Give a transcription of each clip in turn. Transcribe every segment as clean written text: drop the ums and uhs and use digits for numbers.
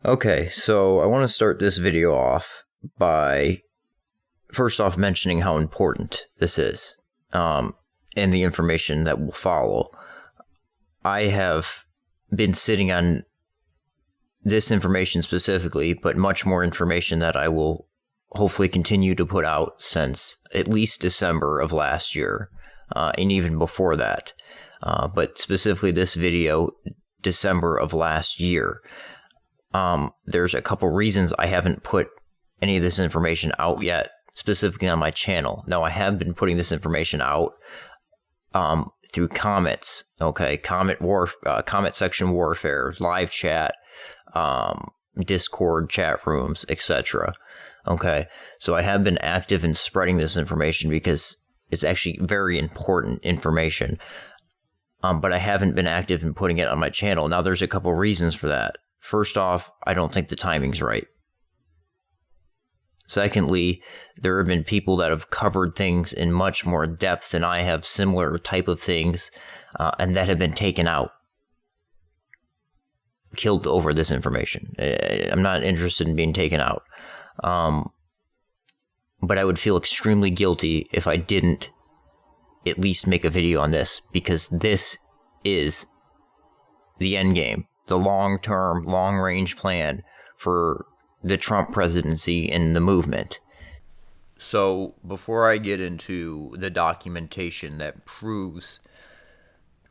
Okay, so I want to start this video off by first off mentioning how important this is, and the information that will follow. I have been sitting on this information specifically, but much more information that I will hopefully continue to put out since at least December of last year, and even before that. But specifically this video, December of last year. There's a couple reasons I haven't put any of this information out yet, specifically on my channel. Now, I have been putting this information out through comments, okay? Comment section warfare, live chat, Discord chat rooms, etc. Okay, so I have been active in spreading this information because it's actually very important information. But I haven't been active in putting it on my channel. Now, there's a couple reasons for that. First off, I don't think the timing's right. Secondly, there have been people that have covered things in much more depth than I have, similar type of things, and that have been taken out, killed over this information. I'm not interested in being taken out. But I would feel extremely guilty if I didn't at least make a video on this, because this is the end game, the long-term, long-range plan for the Trump presidency and the movement. So before I get into the documentation that proves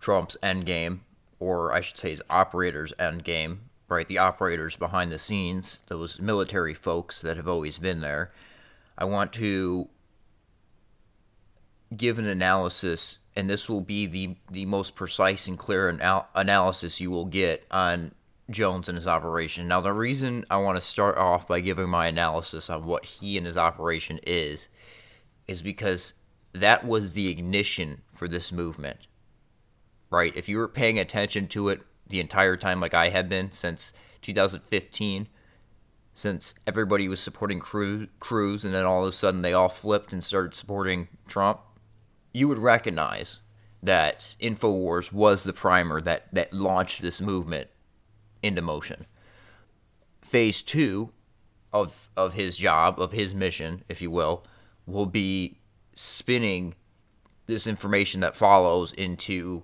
Trump's endgame, or I should say his operators' endgame, right, the operators behind the scenes, those military folks that have always been there, I want to give an analysis, and this will be the most precise and clear analysis you will get on Jones and his operation. Now, the reason I want to start off by giving my analysis on what he and his operation is because that was the ignition for this movement, right? If you were paying attention to it the entire time, like I have been since 2015, since everybody was supporting Cruz, and then all of a sudden they all flipped and started supporting Trump, you would recognize that Infowars was the primer that launched this movement into motion. Phase 2 of his job, of his mission, if you will be spinning this information that follows into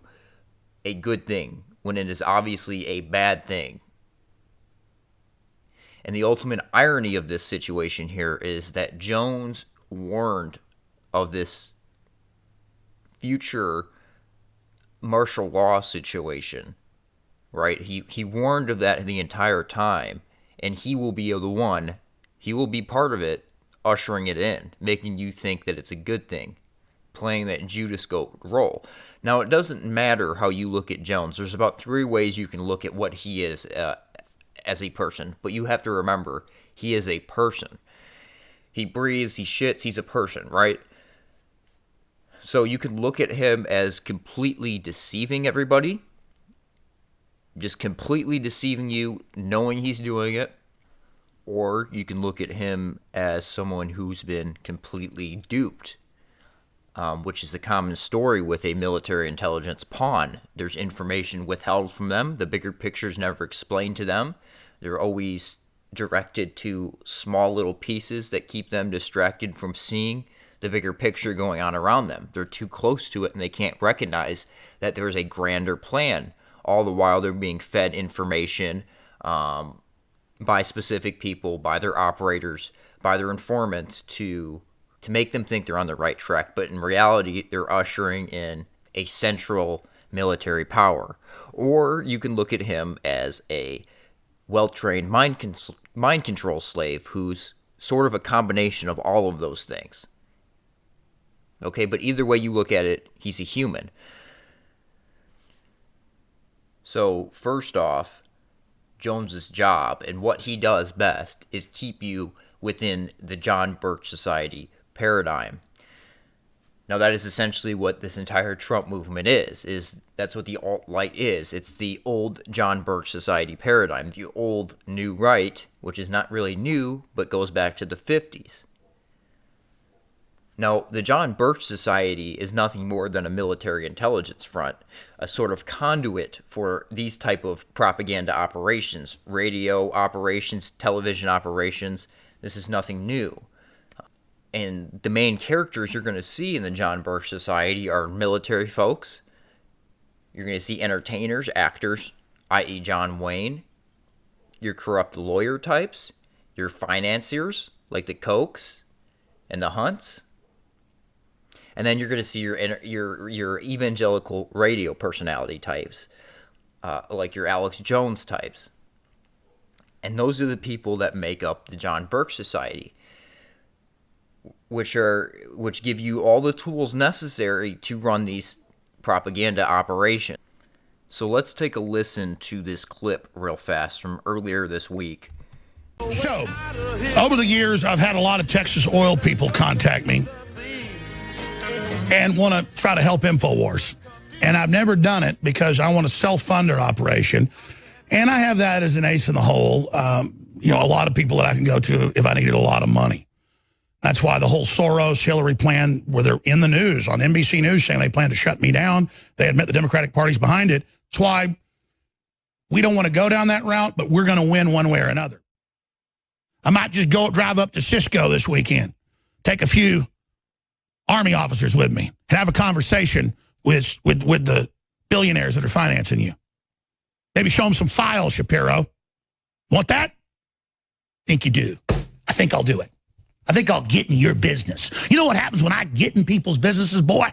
a good thing when it is obviously a bad thing. And the ultimate irony of this situation here is that Jones warned of this future martial law situation, right? He warned of that the entire time, and he will be part of it, ushering it in, making you think that it's a good thing, playing that Judas Goat role. Now, it doesn't matter how you look at Jones. There's about 3 ways you can look at what he is as a person, but you have to remember, he is a person. He breathes, he shits, he's a person, right? So you can look at him as completely deceiving everybody, just completely deceiving you, knowing he's doing it, or you can look at him as someone who's been completely duped, which is the common story with a military intelligence pawn. There's information withheld from them. The bigger picture is never explained to them. They're always directed to small little pieces that keep them distracted from seeing the bigger picture going on around them. They're too close to it, and they can't recognize that there's a grander plan. All the while, they're being fed information by specific people, by their operators, by their informants to make them think they're on the right track. But in reality, they're ushering in a central military power. Or you can look at him as a well-trained mind control slave who's sort of a combination of all of those things. Okay, but either way you look at it, he's a human. So first off, Jones's job and what he does best is keep you within the John Birch Society paradigm. Now, that is essentially what this entire Trump movement is that's what the alt-right is. It's the old John Birch Society paradigm, the old new right, which is not really new, but goes back to the 50s. Now, the John Birch Society is nothing more than a military intelligence front, a sort of conduit for these type of propaganda operations, radio operations, television operations. This is nothing new. And the main characters you're going to see in the John Birch Society are military folks. You're going to see entertainers, actors, i.e. John Wayne, your corrupt lawyer types, your financiers, like the Kochs and the Hunts. And then you're going to see your evangelical radio personality types, like your Alex Jones types. And those are the people that make up the John Birch Society, which give you all the tools necessary to run these propaganda operations. So let's take a listen to this clip real fast from earlier this week. So, over the years, I've had a lot of Texas oil people contact me and want to try to help Infowars. And I've never done it because I want to self-fund their operation. And I have that as an ace in the hole. A lot of people that I can go to if I needed a lot of money. That's why the whole Soros, Hillary plan, where they're in the news, on NBC News, saying they plan to shut me down. They admit the Democratic Party's behind it. That's why we don't want to go down that route, but we're going to win one way or another. I might just drive up to Cisco this weekend, take a few Army officers with me, and have a conversation with the billionaires that are financing you. Maybe show them some files, Shapiro. Want that? Think you do. I think I'll do it. I think I'll get in your business. You know what happens when I get in people's businesses, boy?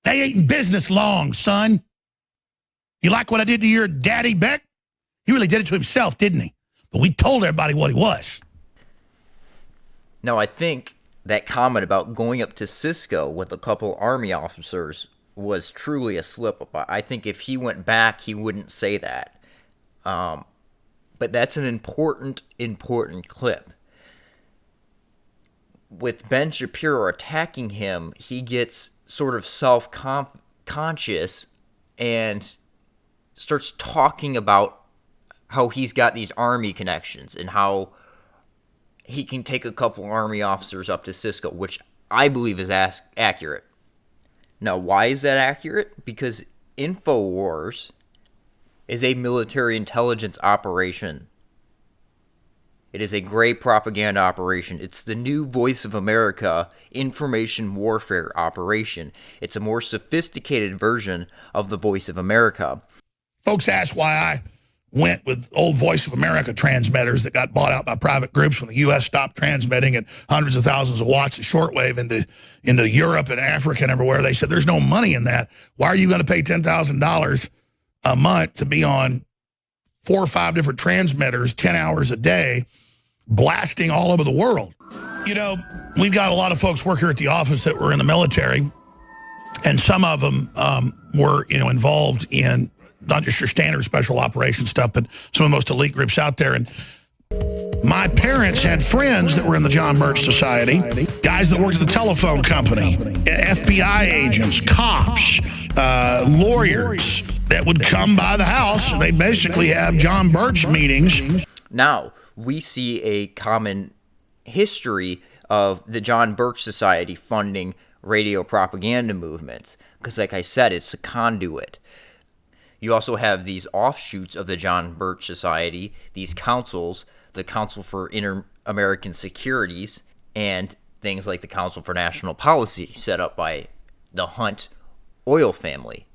They ain't in business long, son. You like what I did to your daddy, Beck? He really did it to himself, didn't he? But we told everybody what he was. Now, I think that comment about going up to Cisco with a couple Army officers was truly a slip-up. I think if he went back, he wouldn't say that. But that's an important clip. With Ben Shapiro attacking him, he gets sort of self-conscious and starts talking about how he's got these Army connections and how he can take a couple Army officers up to Cisco, which I believe is accurate. Now, why is that accurate? Because Infowars is a military intelligence operation. It is a great propaganda operation. It's the new Voice of America information warfare operation. It's a more sophisticated version of the Voice of America. Folks ask why I went with old Voice of America transmitters that got bought out by private groups when the U.S. stopped transmitting at hundreds of thousands of watts of shortwave into Europe and Africa and everywhere. They said, there's no money in that. Why are you going to pay $10,000 a month to be on 4 or 5 different transmitters, 10 hours a day, blasting all over the world? You know, we've got a lot of folks work here at the office that were in the military, and some of them were, involved in not just your standard special operations stuff, but some of the most elite groups out there. And my parents had friends that were in the John Birch Society, guys that worked at the telephone company, FBI agents, cops, lawyers that would come by the house. They basically have John Birch meetings. Now, we see a common history of the John Birch Society funding radio propaganda movements, because like I said, it's a conduit. You also have these offshoots of the John Birch Society, these councils, the Council for Inter-American Securities, and things like the Council for National Policy, set up by the Hunt oil family.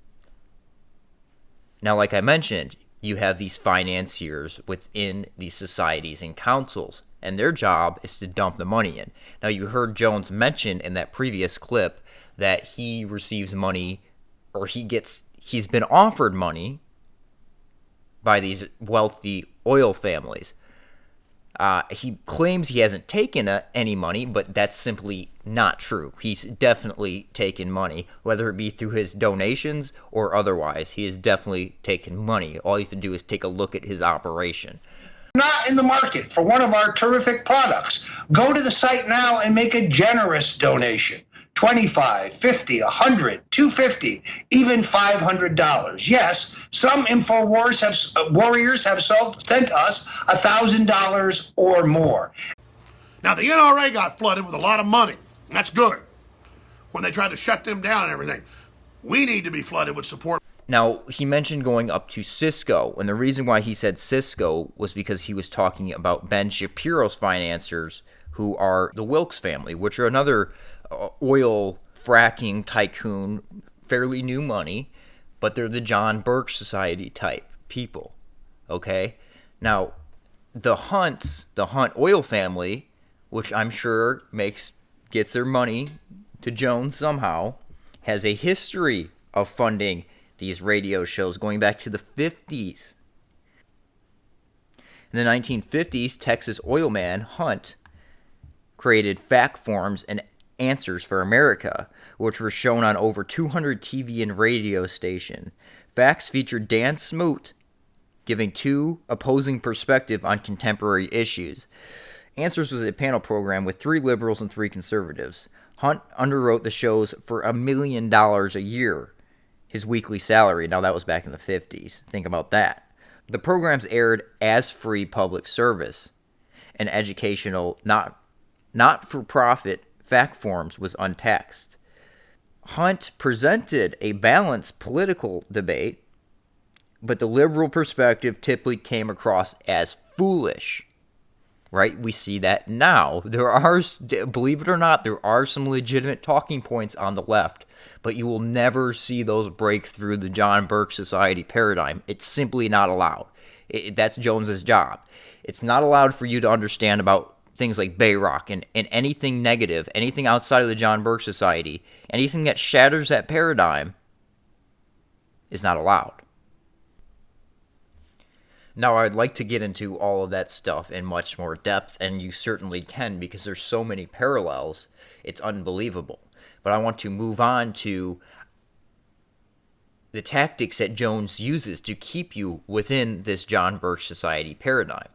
Now, like I mentioned, you have these financiers within these societies and councils, and their job is to dump the money in. Now, you heard Jones mention in that previous clip that he receives money, or he's been offered money by these wealthy oil families. He claims he hasn't taken any money, but that's simply not true. He's definitely taken money, whether it be through his donations or otherwise. He has definitely taken money. All you have to do is take a look at his operation. Not in the market for one of our terrific products. Go to the site now and make a generous donation. $25, $50, $100, $250, even $500. Yes, some Infowars warriors have sent us $1,000 or more. Now, the NRA got flooded with a lot of money. That's good. When they tried to shut them down and everything, we need to be flooded with support. Now, he mentioned going up to Cisco, and the reason why he said Cisco was because he was talking about Ben Shapiro's financiers, who are the Wilkes family, which are another oil fracking tycoon, fairly new money, but they're the John Birch Society type people, okay? Now, the Hunt oil family, which I'm sure gets their money to Jones somehow, has a history of funding these radio shows going back to the 50s. In the 1950s, Texas oil man Hunt created fact forms and answers for America, which were shown on over 200 TV and radio stations. Facts featured Dan Smoot giving two opposing perspectives on contemporary issues. Answers was a panel program with 3 liberals and 3 conservatives. Hunt underwrote the shows for $1 million a year, his weekly salary. Now, that was back in the 50s. Think about that. The programs aired as free public service, and educational, not-for-profit fact forms was untaxed. Hunt presented a balanced political debate, but the liberal perspective typically came across as foolish. Right? We see that now. There are, believe it or not, there are some legitimate talking points on the left, but you will never see those break through the John Birch Society paradigm. It's simply not allowed. That's Jones's job. It's not allowed for you to understand about things like Bayrock and anything negative, anything outside of the John Birch Society, anything that shatters that paradigm is not allowed. Now, I'd like to get into all of that stuff in much more depth, and you certainly can because there's so many parallels, it's unbelievable. But I want to move on to the tactics that Jones uses to keep you within this John Birch Society paradigm.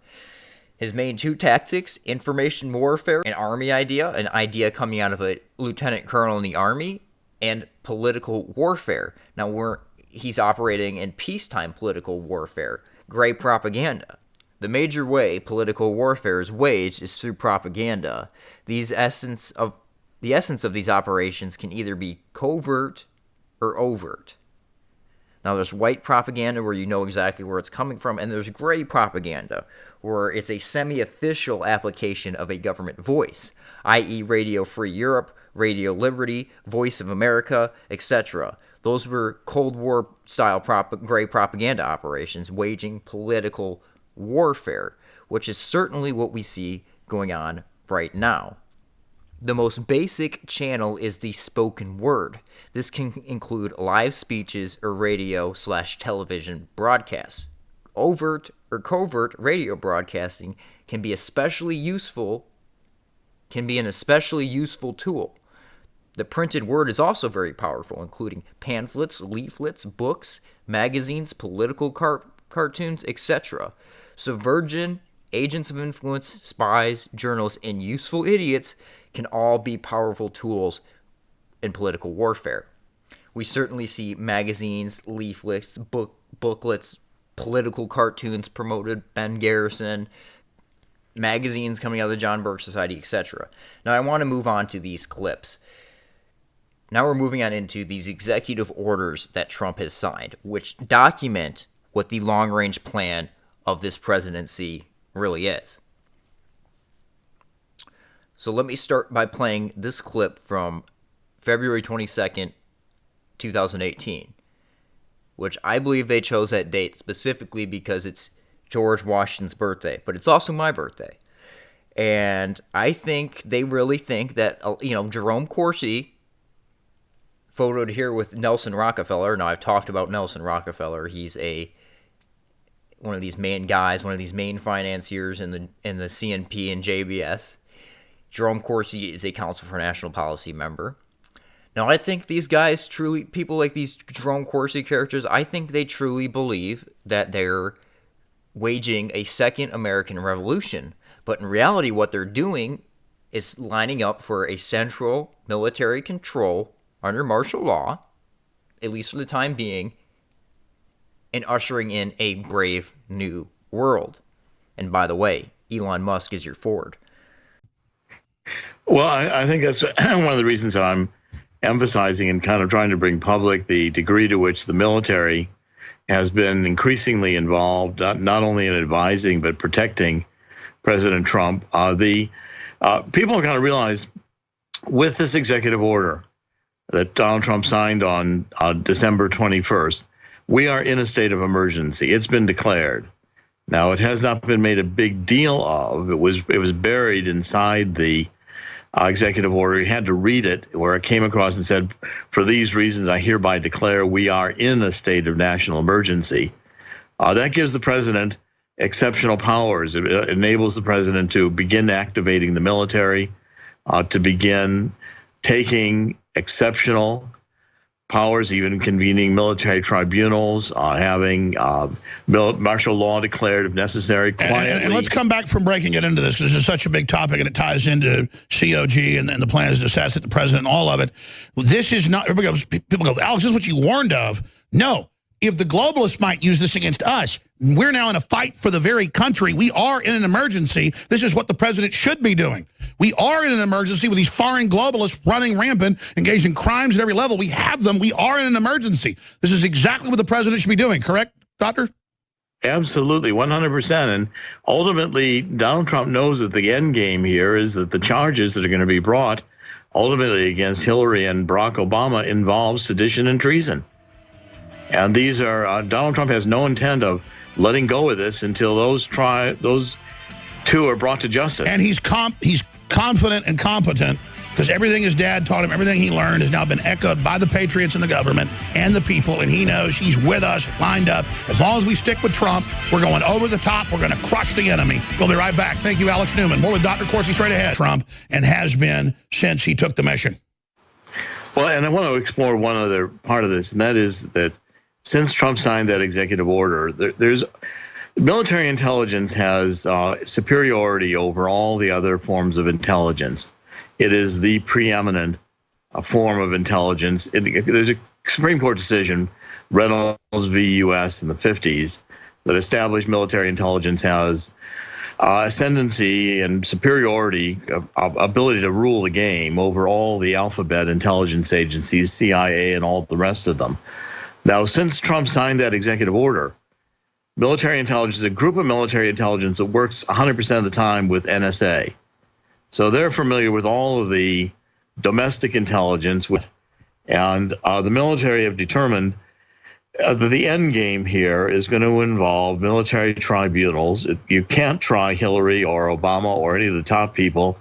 His main 2 tactics, information warfare, an army idea, an idea coming out of a lieutenant colonel in the army, and political warfare. Now, he's operating in peacetime political warfare. Gray propaganda. The major way political warfare is waged is through propaganda. The essence of these operations can either be covert or overt. Now, there's white propaganda where you know exactly where it's coming from, and there's gray propaganda where it's a semi-official application of a government voice, i.e. Radio Free Europe, Radio Liberty, Voice of America, etc. Those were Cold War-style gray propaganda operations waging political warfare, which is certainly what we see going on right now. The most basic channel is the spoken word. This can include live speeches or radio/television broadcasts. Overt or covert radio broadcasting can be an especially useful tool. The printed word is also very powerful, including pamphlets, leaflets, books, magazines, political cartoons, etc. Subversion, agents of influence, spies, journalists, and useful idiots can all be powerful tools in political warfare. We certainly see magazines, leaflets, booklets, political cartoons promoted, Ben Garrison, magazines coming out of the John Birch Society, etc. Now, I want to move on to these clips. Now we're moving on into these executive orders that Trump has signed, which document what the long-range plan of this presidency really is. So let me start by playing this clip from February 22nd, 2018, which I believe they chose that date specifically because it's George Washington's birthday, but it's also my birthday. And I think they really think that, Jerome Corsi, photoed here with Nelson Rockefeller. Now, I've talked about Nelson Rockefeller. He's one of these main guys, one of these main financiers in the CNP and JBS. Jerome Corsi is a Council for National Policy member. Now, I think these guys truly, people like these Jerome Corsi characters, I think they truly believe that they're waging a second American Revolution. But in reality, what they're doing is lining up for a central military control under martial law, at least for the time being, and ushering in a brave new world. And by the way, Elon Musk is your Ford. Well, I think that's one of the reasons I'm emphasizing and kind of trying to bring public the degree to which the military has been increasingly involved, not only in advising but protecting President Trump. The people kind of realize with this executive order that Donald Trump signed on December 21st, we are in a state of emergency. It's been declared. Now, it has not been made a big deal of. It was buried inside the executive order. You had to read it, where it came across and said, "For these reasons, I hereby declare we are in a state of national emergency." That gives the president exceptional powers. It enables the president to begin activating the military, to begin taking exceptional powers, even convening military tribunals, having martial law declared if necessary, quietly. And let's come back from breaking it into this, because it's such a big topic and it ties into COG and the plans to assassinate the president and all of it. This is not, people go, Alex, this is what you warned of. No, if the globalists might use this against us, we're now in a fight for the very country. We are in an emergency. This is what the president should be doing. We are in an emergency with these foreign globalists running rampant, engaged in crimes at every level. We have them. We are in an emergency. This is exactly what the president should be doing. Correct, Doctor? Absolutely, 100%. And ultimately, Donald Trump knows that the end game here is that the charges that are going to be brought ultimately against Hillary and Barack Obama involve sedition and treason. And these are, Donald Trump has no intent of letting go of this until those two are brought to justice. And he's confident and competent, because everything his dad taught him, everything he learned has now been echoed by the patriots and the government and the people, and he knows he's with us, lined up. As long as we stick with Trump, we're going over the top. We're going to crush the enemy. We'll be right back. Thank you, Alex Newman. More with Dr. Corsi straight ahead. Trump, and has been since he took the mission. Well, and I want to explore one other part of this, and that is that since Trump signed that executive order, there's military intelligence has superiority over all the other forms of intelligence. It is the preeminent form of intelligence. There's a Supreme Court decision, Reynolds v. U.S. in the 50s, that established military intelligence has ascendancy and superiority, ability to rule the game over all the alphabet intelligence agencies, CIA, and all the rest of them. Now, since Trump signed that executive order, military intelligence is a group of military intelligence that works 100% of the time with NSA. So they're familiar with all of the domestic intelligence, and the military have determined that the end game here is going to involve military tribunals. You can't try Hillary or Obama or any of the top people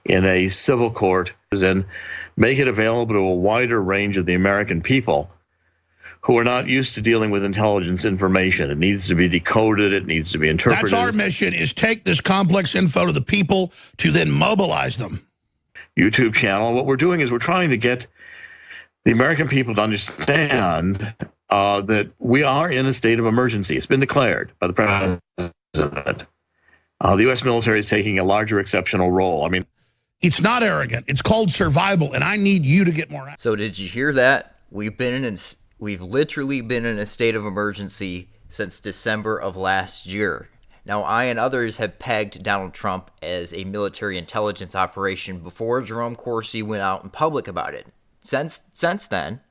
in a civil court and make it available to a wider range of the American people who are not used to dealing with intelligence information. It needs to be decoded. It needs to be interpreted. That's our mission, is take this complex info to the people to then mobilize them. YouTube channel. What we're doing is we're trying to get the American people to understand that we are in a state of emergency. It's been declared by the president. The U.S. military is taking a larger exceptional role. I mean, it's not arrogant. It's called survival, and I need you to get more out. So did you hear that? We've literally been in a state of emergency since December of last year. Now, I and others have pegged Donald Trump as a military intelligence operation before Jerome Corsi went out in public about it. Since then,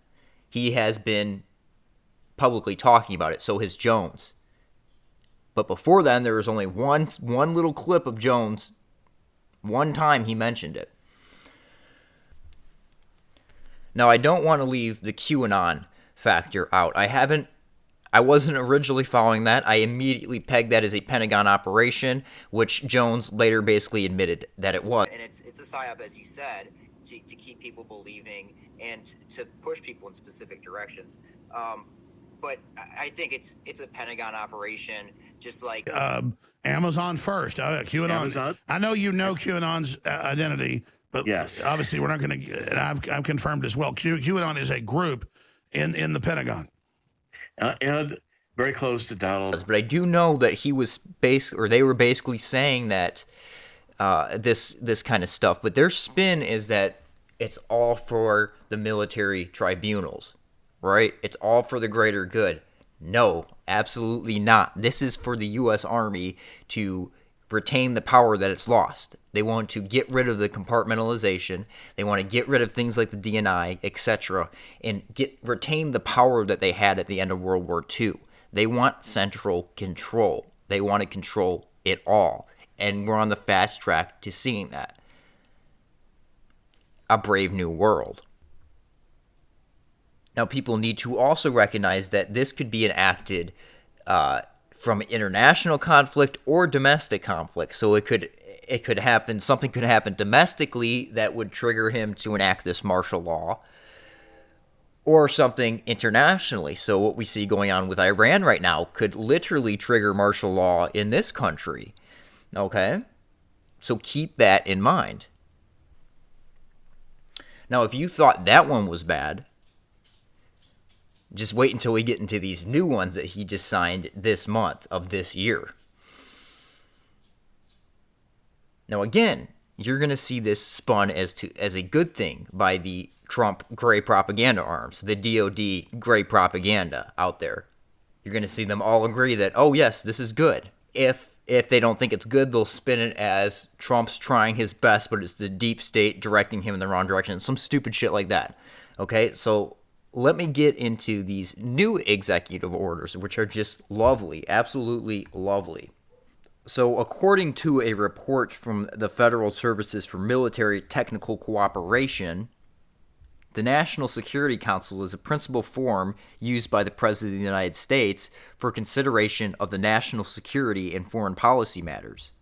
he has been publicly talking about it. So has Jones. But before then, there was only one little clip of Jones. One time he mentioned it. Now, I don't want to leave the QAnon factor out. I wasn't originally following that. I immediately pegged that as a Pentagon operation, which Jones later basically admitted that it was. And it's a psyop, as you said, to keep people believing and to push people in specific directions. But I think it's a Pentagon operation, just like Amazon first. QAnon. Amazon? I know you know QAnon's identity, but yes, obviously we're not going to. And I've confirmed as well. QAnon is a group in the Pentagon, and very close to Donald. But I do know that he was they were basically saying that this kind of stuff. But their spin is that it's all for the military tribunals, right? It's all for the greater good. No, absolutely not. This is for the U.S. Army to retain the power that it's lost. They want to get rid of the compartmentalization. They want to get rid of things like the DNI, etc., and retain the power that they had at the end of World War II. They want central control. They want to control it all. And we're on the fast track to seeing that. A brave new world. Now, people need to also recognize that this could be enacted from international conflict or domestic conflict. So it could happen. Something could happen domestically that would trigger him to enact this martial law, or something internationally. So what we see going on with Iran right now could literally trigger martial law in this country. Okay? So keep that in mind. Now, if you thought that one was bad, just wait until we get into these new ones that he just signed this month of this year. Now, again, you're going to see this spun as a good thing by the Trump gray propaganda arms, the DOD gray propaganda out there. You're going to see them all agree that, oh, yes, this is good. If they don't think it's good, they'll spin it as Trump's trying his best, but it's the deep state directing him in the wrong direction. Some stupid shit like that. Okay, so let me get into these new executive orders, which are just lovely, absolutely lovely. So according to a report from the Federal Services for Military Technical Cooperation, the National Security Council is a principal forum used by the President of the United States for consideration of the national security and foreign policy matters,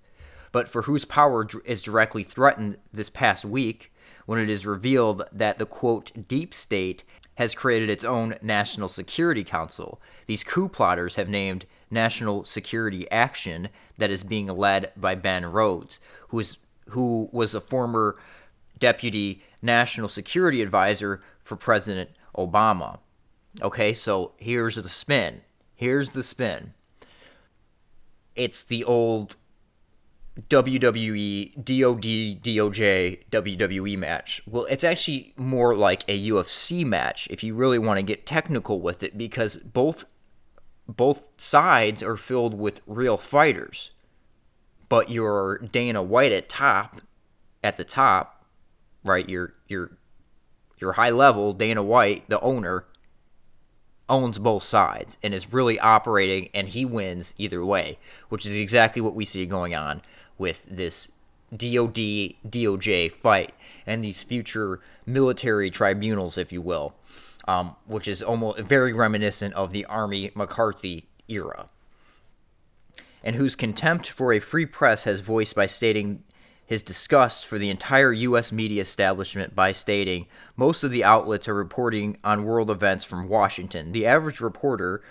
but for whose power is directly threatened this past week when it is revealed that the, quote, deep state has created its own National Security Council. These coup plotters have named National Security Action that is being led by Ben Rhodes, who was a former deputy national security advisor for President Obama. Okay, so here's the spin. It's the old WWE, DOD, DOJ, WWE match. Well, it's actually more like a UFC match if you really want to get technical with it, because both sides are filled with real fighters. But your Dana White at the top, right? Your high level Dana White, the owner, owns both sides and is really operating, and he wins either way, which is exactly what we see going on with this DOD DOJ fight and these future military tribunals, if you will, which is almost very reminiscent of the Army McCarthy era, and whose contempt for a free press has voiced by stating his disgust for the entire U.S. media establishment by stating, most of the outlets are reporting on world events from Washington. The average reporter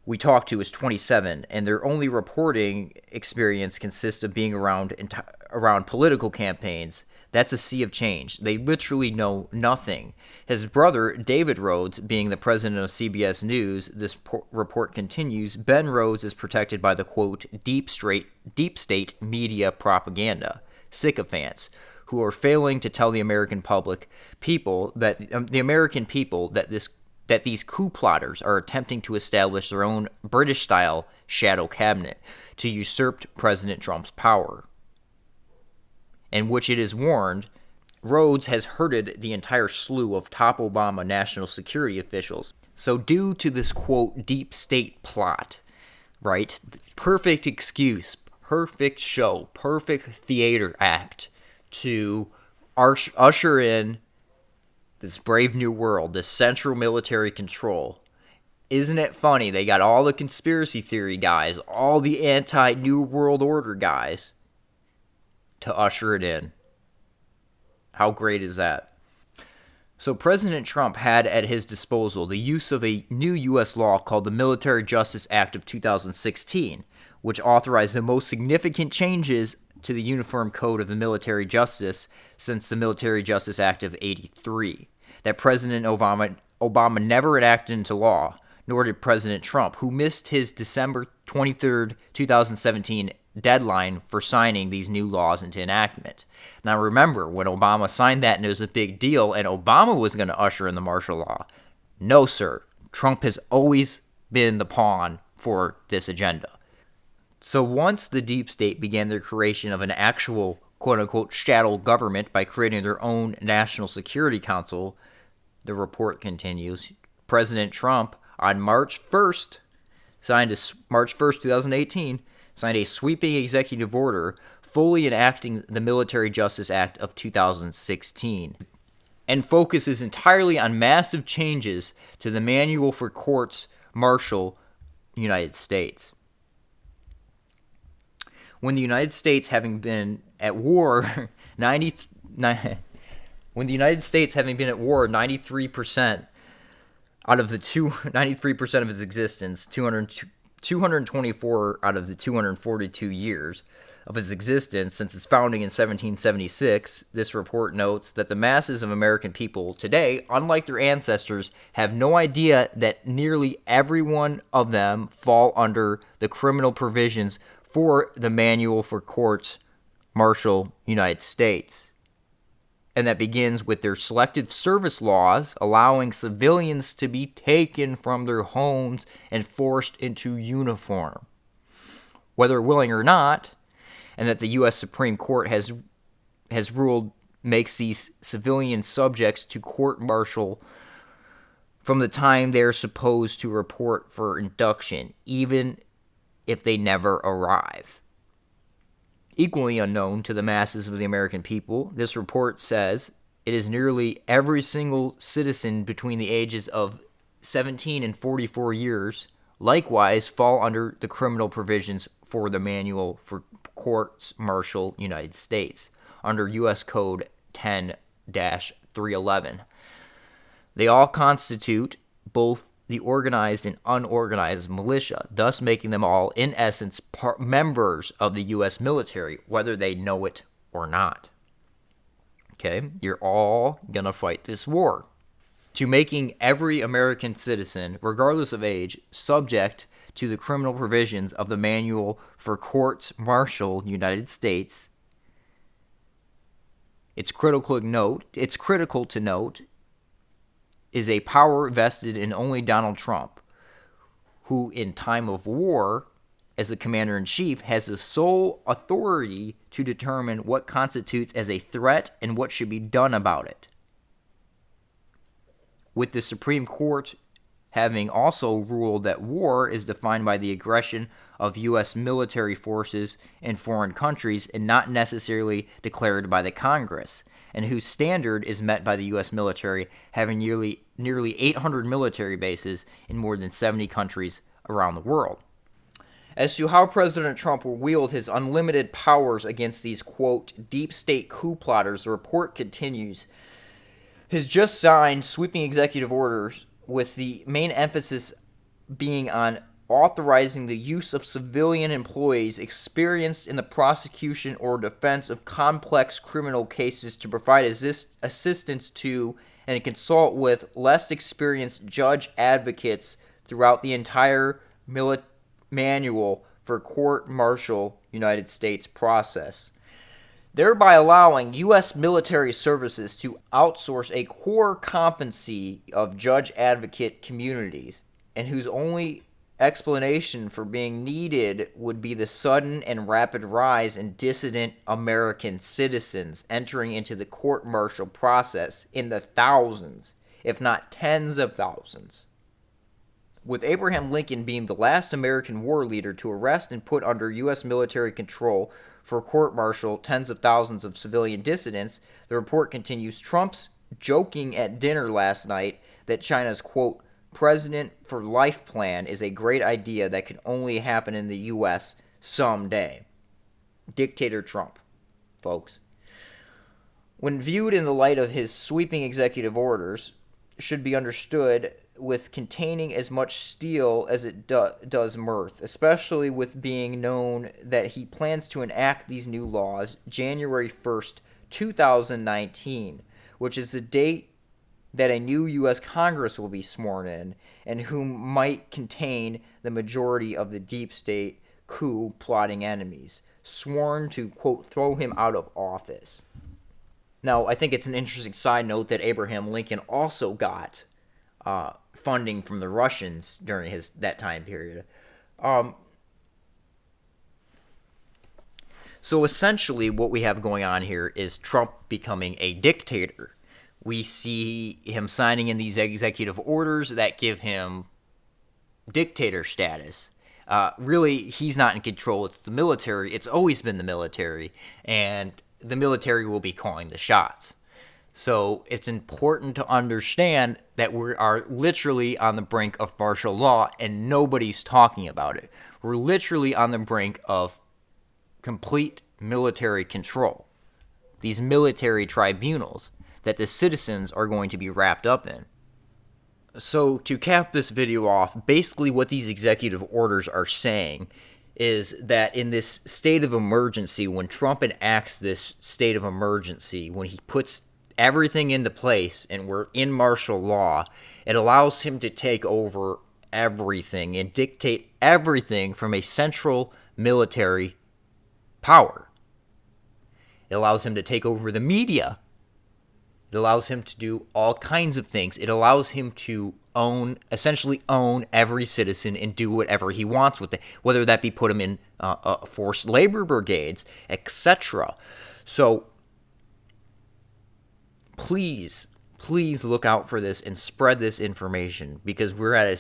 we talk to is 27, and their only reporting experience consists of being around political campaigns. That's a sea of change. They literally know nothing. His brother, David Rhodes, being the president of CBS News, this report continues, Ben Rhodes is protected by the, quote, deep state media propaganda sycophants who are failing to tell the American people that these coup plotters are attempting to establish their own British-style shadow cabinet to usurp President Trump's power, in which it is warned Rhodes has herded the entire slew of top Obama national security officials. So due to this, quote, deep state plot, right, perfect excuse, perfect show, perfect theater act to usher in this brave new world, this central military control. Isn't it funny? They got all the conspiracy theory guys, all the anti-New World Order guys to usher it in. How great is that? So President Trump had at his disposal the use of a new U.S. law called the Military Justice Act of 2016, which authorized the most significant changes to the Uniform Code of the Military Justice since the Military Justice Act of '83, that President Obama never enacted into law, nor did President Trump, who missed his December 23rd, 2017 deadline for signing these new laws into enactment. Now remember, when Obama signed that and it was a big deal and Obama was going to usher in the martial law, no sir, Trump has always been the pawn for this agenda. So once the deep state began their creation of an actual quote-unquote shadow government by creating their own National Security Council, the report continues, President Trump on March 1st, 2018, signed a sweeping executive order fully enacting the Military Justice Act of 2016 and focuses entirely on massive changes to the Manual for Courts Martial United States. When the United States having been at war 93% out of the 93% of its existence, 224 out of the 242 years of its existence since its founding in 1776, this report notes that the masses of American people today, unlike their ancestors, have no idea that nearly every one of them fall under the criminal provisions for the Manual for Courts Martial United States. And that begins with their selective service laws allowing civilians to be taken from their homes and forced into uniform, whether willing or not, and that the U.S. Supreme Court has ruled makes these civilian subjects to court-martial from the time they are supposed to report for induction, even if they never arrive. Equally unknown to the masses of the American people, this report says it is nearly every single citizen between the ages of 17 and 44 years likewise fall under the criminal provisions for the Manual for Courts Martial United States under U.S. Code 10-311. They all constitute both the organized and unorganized militia, thus making them all, in essence, members of the U.S. military, whether they know it or not. Okay? You're all going to fight this war. To making every American citizen, regardless of age, subject to the criminal provisions of the Manual for Courts Martial United States, it's critical to note is a power vested in only Donald Trump, who in time of war, as the commander-in-chief, has the sole authority to determine what constitutes as a threat and what should be done about it. With the Supreme Court having also ruled that war is defined by the aggression of U.S. military forces in foreign countries and not necessarily declared by the Congress, and whose standard is met by the U.S. military, having nearly 800 military bases in more than 70 countries around the world. As to how President Trump will wield his unlimited powers against these, quote, deep state coup plotters, the report continues. His just signed sweeping executive orders, with the main emphasis being on authorizing the use of civilian employees experienced in the prosecution or defense of complex criminal cases to provide assistance to and consult with less experienced judge advocates throughout the entire Manual for Court-Martial United States process, thereby allowing U.S. military services to outsource a core competency of judge advocate communities, and whose only explanation for being needed would be the sudden and rapid rise in dissident American citizens entering into the court-martial process in the thousands, if not tens of thousands. With Abraham Lincoln being the last American war leader to arrest and put under U.S. military control for court-martial tens of thousands of civilian dissidents, the report continues, Trump's joking at dinner last night that China's, quote, President for Life plan is a great idea that can only happen in the U.S. someday. Dictator Trump, folks. When viewed in the light of his sweeping executive orders, should be understood with containing as much steel as it does mirth, especially with being known that he plans to enact these new laws January 1st, 2019, which is the date that a new U.S. Congress will be sworn in, and whom might contain the majority of the deep state coup plotting enemies, sworn to, quote, throw him out of office. Now, I think it's an interesting side note that Abraham Lincoln also got funding from the Russians during that time period. So essentially what we have going on here is Trump becoming a dictator. We see him signing in these executive orders that give him dictator status. Really, he's not in control. It's the military. It's always been the military, and the military will be calling the shots. So it's important to understand that we are literally on the brink of martial law, and nobody's talking about it. We're literally on the brink of complete military control. These military tribunals that the citizens are going to be wrapped up in. So to cap this video off, basically what these executive orders are saying is that in this state of emergency, when Trump enacts this state of emergency, when he puts everything into place and we're in martial law, it allows him to take over everything and dictate everything from a central military power. It allows him to take over the media. It allows him to do all kinds of things. It allows him to essentially own every citizen and do whatever he wants with it, whether that be put him in forced labor brigades, etc. So please look out for this and spread this information, because we're at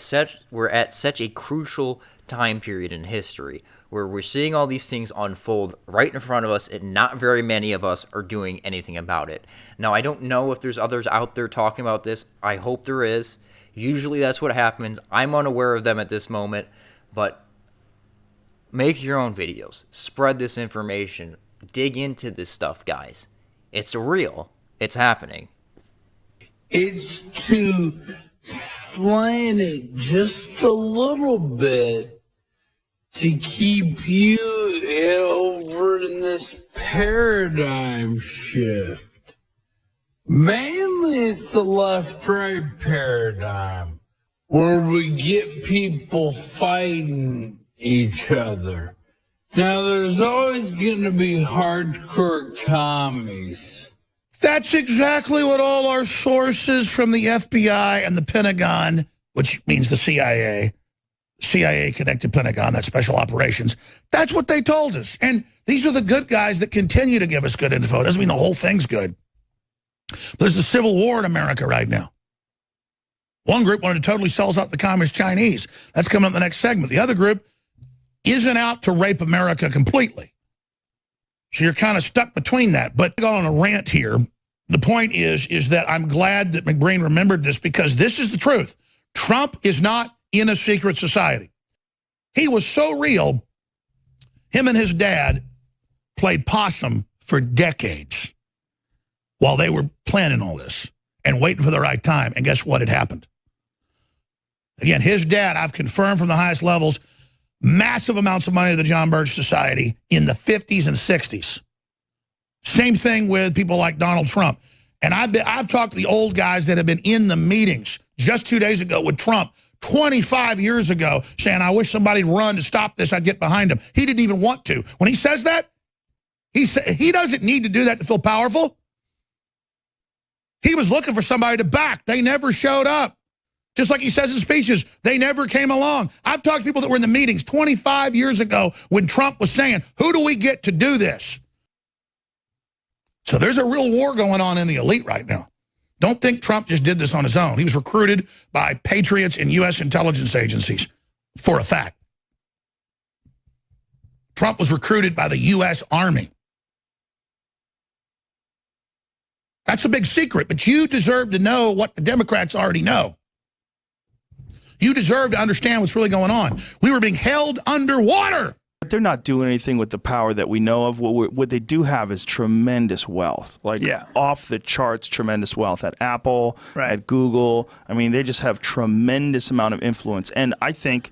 such a crucial time period in history where we're seeing all these things unfold right in front of us, and not very many of us are doing anything about it. Now, I don't know if there's others out there talking about this. I hope there is. Usually that's what happens. I'm unaware of them at this moment, but make your own videos. Spread this information. Dig into this stuff, guys. It's real. It's happening. It's to slant it just a little bit to keep you over in this paradigm shift. Mainly it's the left-right paradigm, where we get people fighting each other. Now, there's always going to be hardcore commies. That's exactly what all our sources from the FBI and the Pentagon, which means the CIA connected Pentagon, that's special operations, that's what they told us. And these are the good guys that continue to give us good info. It doesn't mean the whole thing's good. There's a civil war in America right now. One group wanted to totally sell out the communist Chinese. That's coming up in the next segment. The other group isn't out to rape America completely. So you're kind of stuck between that. But I go on a rant here. The point is that I'm glad that McBreen remembered this, because this is the truth. Trump is not in a secret society. He was so real, him and his dad played possum for decades while they were planning all this and waiting for the right time. And guess what? It happened. Again, his dad, I've confirmed from the highest levels, massive amounts of money to the John Birch Society in the 50s and 60s. Same thing with people like Donald Trump. And I've talked to the old guys that have been in the meetings just 2 days ago with Trump, 25 years ago, saying, I wish somebody'd run to stop this. I'd get behind him. He didn't even want to. When he says that, he doesn't need to do that to feel powerful. He was looking for somebody to back. They never showed up. Just like he says in speeches, they never came along. I've talked to people that were in the meetings 25 years ago when Trump was saying, who do we get to do this? So there's a real war going on in the elite right now. Don't think Trump just did this on his own. He was recruited by patriots and U.S. intelligence agencies, for a fact. Trump was recruited by the U.S. Army. That's a big secret, but you deserve to know what the Democrats already know. You deserve to understand what's really going on. We were being held underwater. But they're not doing anything with the power that we know of. What they do have is tremendous wealth, like off the charts tremendous wealth at Apple, at Google. I mean, they just have tremendous amount of influence. And I think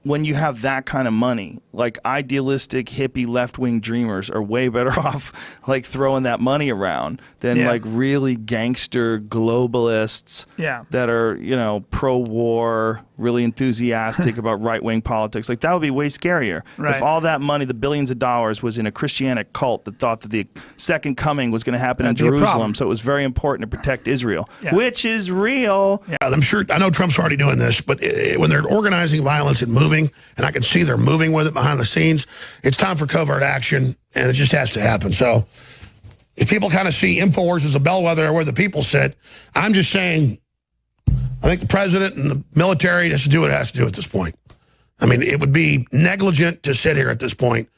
when you have that kind of money, like idealistic hippie left-wing dreamers are way better off like throwing that money around than like really gangster globalists that are, you know, pro-war, really enthusiastic about right-wing politics. Like, that would be way scarier. If all that money, the billions of dollars, was in a Christianic cult that thought that the second coming was going to happen in Jerusalem, so it was very important to protect Israel, which is real. I'm sure, I know Trump's already doing this, but when they're organizing violence and moving, and I can see they're moving with it behind the scenes, it's time for covert action, and it just has to happen. So if people kind of see Infowars as a bellwether where the people sit, I'm just saying, I think the president and the military has to do what it has to do at this point. I mean, it would be negligent to sit here at this point